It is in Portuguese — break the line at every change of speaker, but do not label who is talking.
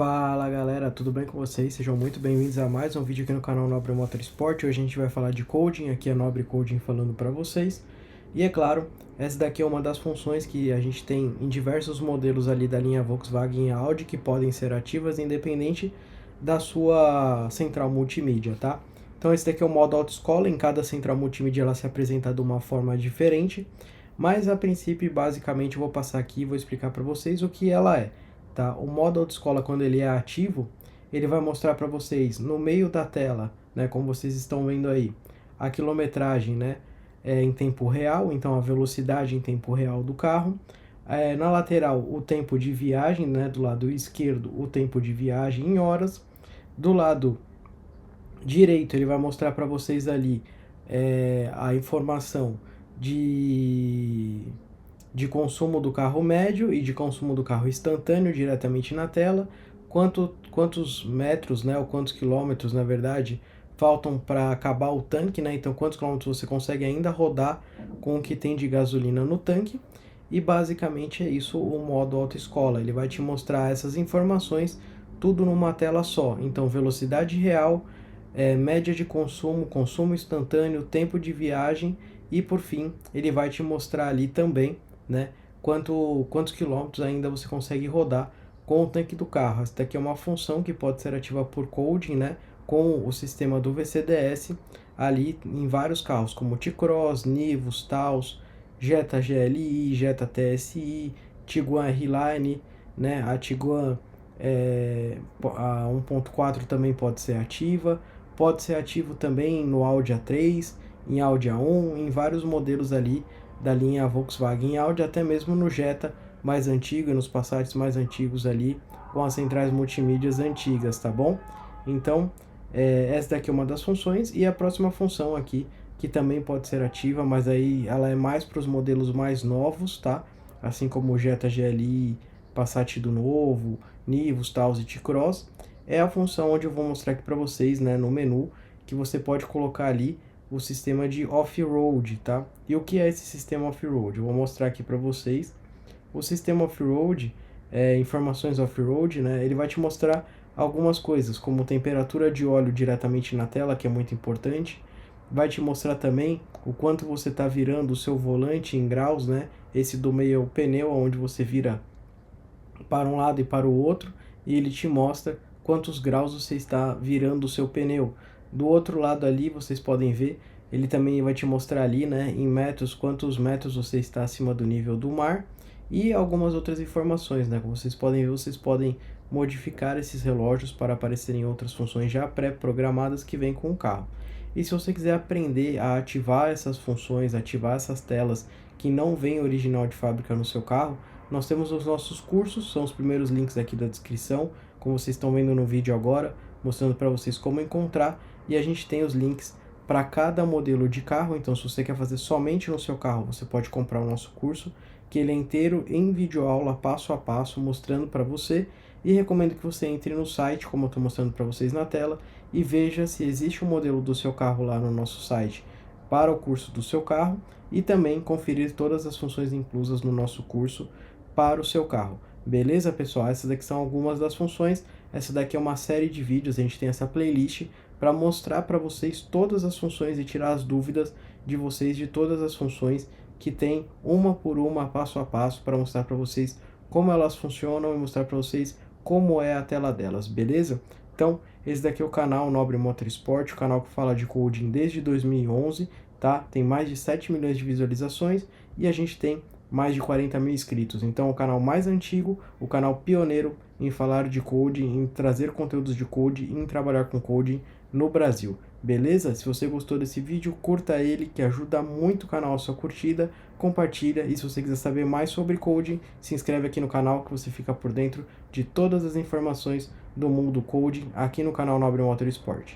Fala galera, tudo bem com vocês? Sejam muito bem-vindos a mais um vídeo aqui no canal Nobre Motorsport. Hoje a gente vai falar de coding, aqui é Nobre Coding falando para vocês. E é claro, essa daqui é uma das funções que a gente tem em diversos modelos ali da linha Volkswagen e Audi que podem ser ativas independente da sua central multimídia, tá? Então esse daqui é o modo autoescola, em cada central multimídia ela se apresenta de uma forma diferente, mas a princípio, basicamente, eu vou passar aqui e vou explicar para vocês o que ela é. Tá? O modo autoescola, quando ele é ativo, ele vai mostrar para vocês no meio da tela, né, como vocês estão vendo aí, a quilometragem, né, em tempo real, então a velocidade em tempo real do carro. Na lateral, o tempo de viagem, né, do lado esquerdo, o tempo de viagem em horas. Do lado direito, ele vai mostrar para vocês ali a informação de consumo do carro médio e de consumo do carro instantâneo diretamente na tela, quantos metros, né, ou quantos quilômetros, na verdade, faltam para acabar o tanque, né? Então, quantos quilômetros você consegue ainda rodar com o que tem de gasolina no tanque. E basicamente é isso o modo autoescola. Ele vai te mostrar essas informações tudo numa tela só. Então, velocidade real, média de consumo, consumo instantâneo, tempo de viagem e por fim ele vai te mostrar ali também, né, quantos quilômetros ainda você consegue rodar com o tanque do carro. Essa daqui é uma função que pode ser ativa por coding, né, com o sistema do VCDS ali em vários carros, como T-Cross, Nivus, Taos, Jetta GLI, Jetta TSI, Tiguan R-Line, né, a Tiguan a 1.4 também pode ser ativa, pode ser ativo também no Audi A3, em Audi A1, em vários modelos ali da linha Volkswagen e Audi, até mesmo no Jetta mais antigo e nos Passats mais antigos ali, com as centrais multimídias antigas, tá bom? Então, essa daqui é uma das funções, e a próxima função aqui, que também pode ser ativa, mas aí ela é mais para os modelos mais novos, tá? Assim como o Jetta GLI, Passat do novo, Nivus, Taos e T-Cross, é a função onde eu vou mostrar aqui para vocês, né, no menu, que você pode colocar ali o sistema de off-road, tá? E o que é esse sistema off-road? Eu vou mostrar aqui para vocês. O sistema off-road, informações off-road, né? Ele vai te mostrar algumas coisas, como temperatura de óleo diretamente na tela, que é muito importante. Vai te mostrar também o quanto você está virando o seu volante em graus, né? Esse do meio é o pneu, onde você vira para um lado e para o outro, e ele te mostra quantos graus você está virando o seu pneu. Do outro lado ali, vocês podem ver, ele também vai te mostrar ali, né, em metros, quantos metros você está acima do nível do mar, e algumas outras informações, né, como vocês podem ver, vocês podem modificar esses relógios para aparecerem outras funções já pré-programadas que vêm com o carro. E se você quiser aprender a ativar essas funções, ativar essas telas que não vem original de fábrica no seu carro, nós temos os nossos cursos, são os primeiros links aqui da descrição, como vocês estão vendo no vídeo agora, mostrando para vocês como encontrar, e a gente tem os links para cada modelo de carro. Então, se você quer fazer somente no seu carro, você pode comprar o nosso curso, que ele é inteiro em videoaula, passo a passo, mostrando para você, e recomendo que você entre no site, como eu estou mostrando para vocês na tela, e veja se existe um modelo do seu carro lá no nosso site para o curso do seu carro, e também conferir todas as funções inclusas no nosso curso para o seu carro. Beleza, pessoal? Essas daqui são algumas das funções. Essa daqui é uma série de vídeos, a gente tem essa playlist para mostrar para vocês todas as funções e tirar as dúvidas de vocês de todas as funções, que tem uma por uma, passo a passo, para mostrar para vocês como elas funcionam e mostrar para vocês como é a tela delas, beleza? Então, esse daqui é o canal Nobre Motorsport, o canal que fala de coding desde 2011, tá? Tem mais de 7 milhões de visualizações e a gente tem mais de 40 mil inscritos. Então, é o canal mais antigo, o canal pioneiro em falar de coding, em trazer conteúdos de coding e em trabalhar com coding no Brasil. Beleza? Se você gostou desse vídeo, curta ele, que ajuda muito o canal a sua curtida, compartilha, e se você quiser saber mais sobre coding, se inscreve aqui no canal que você fica por dentro de todas as informações do mundo coding aqui no canal Nobre Motorsport.